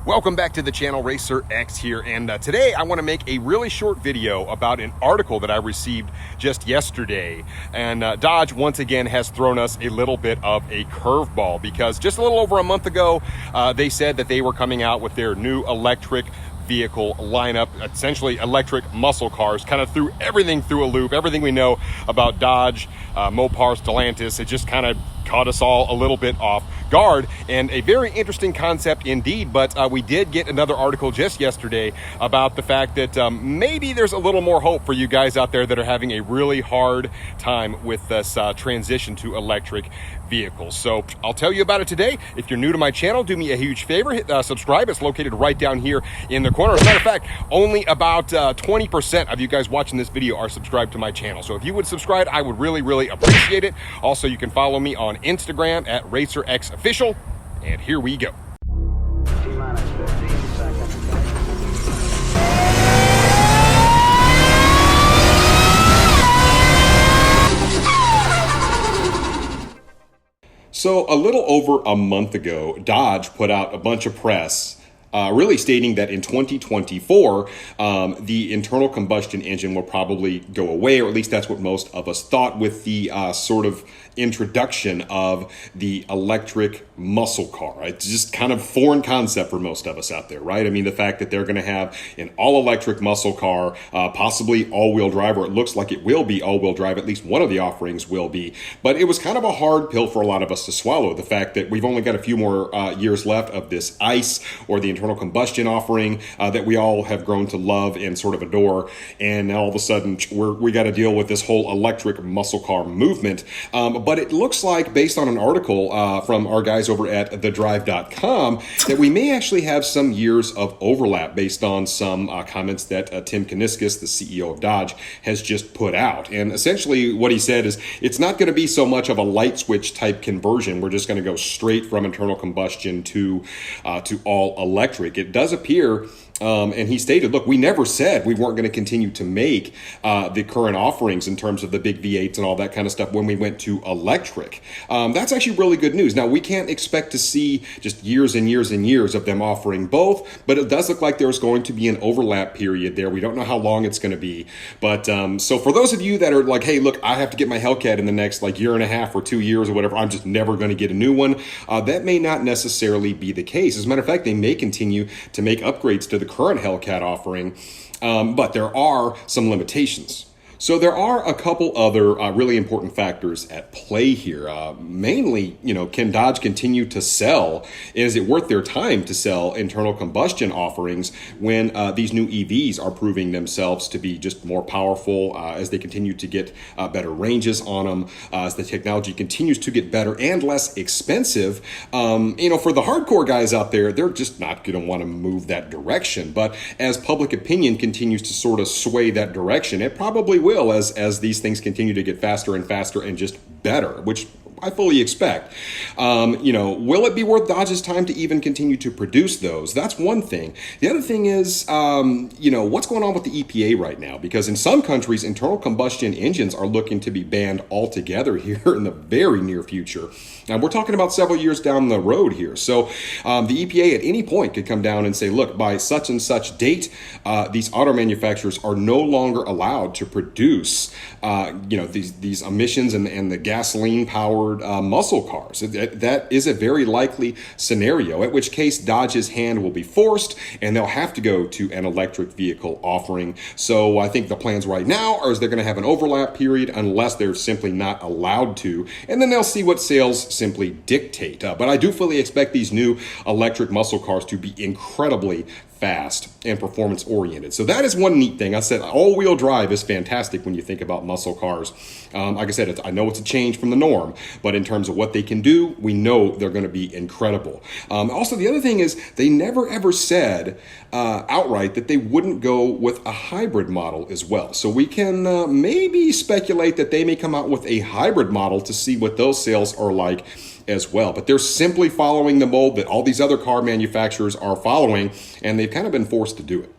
Welcome back to the channel. RacerX here, and today I want to make a really short video about an article that I received just yesterday. And Dodge once again has thrown us a little bit of a curveball, because just a little over a month ago they said that they were coming out with their new electric vehicle lineup, essentially electric muscle cars. Kind of threw everything through a loop. Everything we know about Dodge, Mopar, Stellantis, it just kind of caught us all a little bit off guard, and a very interesting concept indeed. But we did get another article just yesterday about the fact that maybe there's a little more hope for you guys out there that are having a really hard time with this transition to electric vehicles. So I'll tell you about it today. If you're new to my channel, do me a huge favor, hit subscribe. It's located right down here in the corner. As a matter of fact, only about 20% of you guys watching this video are subscribed to my channel. So if you would subscribe, I would really appreciate it. Also, you can follow me on Instagram at RacerX Official. And here we go. So a little over a month ago, Dodge put out a bunch of press really stating that in 2024, the internal combustion engine will probably go away, or at least that's what most of us thought, with the sort of introduction of the electric muscle car. It's just kind of foreign concept for most of us out there, right? I mean, the fact that they're going to have an all-electric muscle car, possibly all-wheel drive, or it looks like it will be all-wheel drive, at least one of the offerings will be. But it was kind of a hard pill for a lot of us to swallow, the fact that we've only got a few more years left of this ICE, or the internal combustion offering that we all have grown to love and sort of adore, and now all of a sudden we got to deal with this whole electric muscle car movement. But it looks like, based on an article from our guys over at thedrive.com, that we may actually have some years of overlap based on some comments that Tim Kuniskis, the CEO of Dodge, has just put out. And essentially what he said is it's not going to be so much of a light switch type conversion. We're just going to go straight from internal combustion to all electric. It does appear, and he stated, look, we never said we weren't going to continue to make the current offerings in terms of the big V8's and all that kind of stuff when we went to electric. That's actually really good news. Now, we can't expect to see just years and years and years of them offering both, but it does look like there's going to be an overlap period there. We don't know how long it's going to be. But so for those of you that are like, hey, look, I have to get my Hellcat in the next like year and a half or 2 years or whatever, I'm just never going to get a new one, that may not necessarily be the case. As a matter of fact, they may continue to make upgrades to the current Hellcat offering, but there are some limitations. So there are a couple other really important factors at play here. Mainly, can Dodge continue to sell? Is it worth their time to sell internal combustion offerings when these new EVs are proving themselves to be just more powerful as they continue to get better ranges on them, as the technology continues to get better and less expensive? For the hardcore guys out there, they're just not going to want to move that direction. But as public opinion continues to sort of sway that direction, it probably will as these things continue to get faster and faster and just better, which I fully expect. Will it be worth Dodge's time to even continue to produce those? That's one thing. The other thing is, what's going on with the EPA right now? Because in some countries, internal combustion engines are looking to be banned altogether here in the very near future. Now, we're talking about several years down the road here. So the EPA at any point could come down and say, look, by such and such date, these auto manufacturers are no longer allowed to produce, these emissions and the gasoline-powered muscle cars. That is a very likely scenario, at which case Dodge's hand will be forced and they'll have to go to an electric vehicle offering. So I think the plans right now are they're going to have an overlap period unless they're simply not allowed to, and then they'll see what sales simply dictate. But I do fully expect these new electric muscle cars to be incredibly fast and performance oriented. So that is one neat thing. I said all-wheel drive is fantastic when you think about muscle cars. Like I said, I know it's a change from the norm, but in terms of what they can do, we know they're going to be incredible. Also, the other thing is they never ever said outright that they wouldn't go with a hybrid model as well. So we can maybe speculate that they may come out with a hybrid model to see what those sales are like as well. But they're simply following the mold that all these other car manufacturers are following, and they've kind of been forced to do it.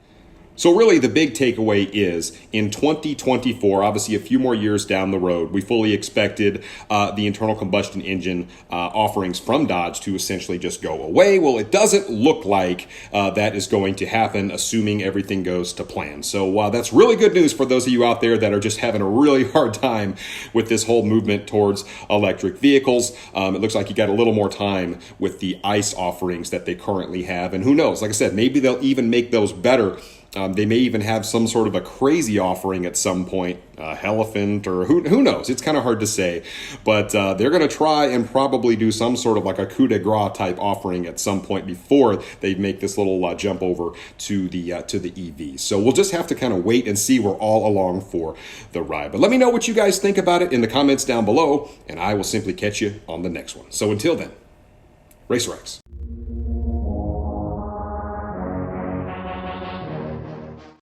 So really the big takeaway is in 2024, obviously a few more years down the road, we fully expected the internal combustion engine offerings from Dodge to essentially just go away. Well, it doesn't look like that is going to happen, assuming everything goes to plan. So that's really good news for those of you out there that are just having a really hard time with this whole movement towards electric vehicles. It looks like you got a little more time with the ICE offerings that they currently have. And who knows, like I said, maybe they'll even make those better. They may even have some sort of a crazy offering at some point, elephant or who knows? It's kind of hard to say, but they're going to try and probably do some sort of like a coup de grace type offering at some point before they make this little jump over to the EVs. So we'll just have to kind of wait and see. We're all along for the ride. But let me know what you guys think about it in the comments down below, and I will simply catch you on the next one. So until then, RacerX.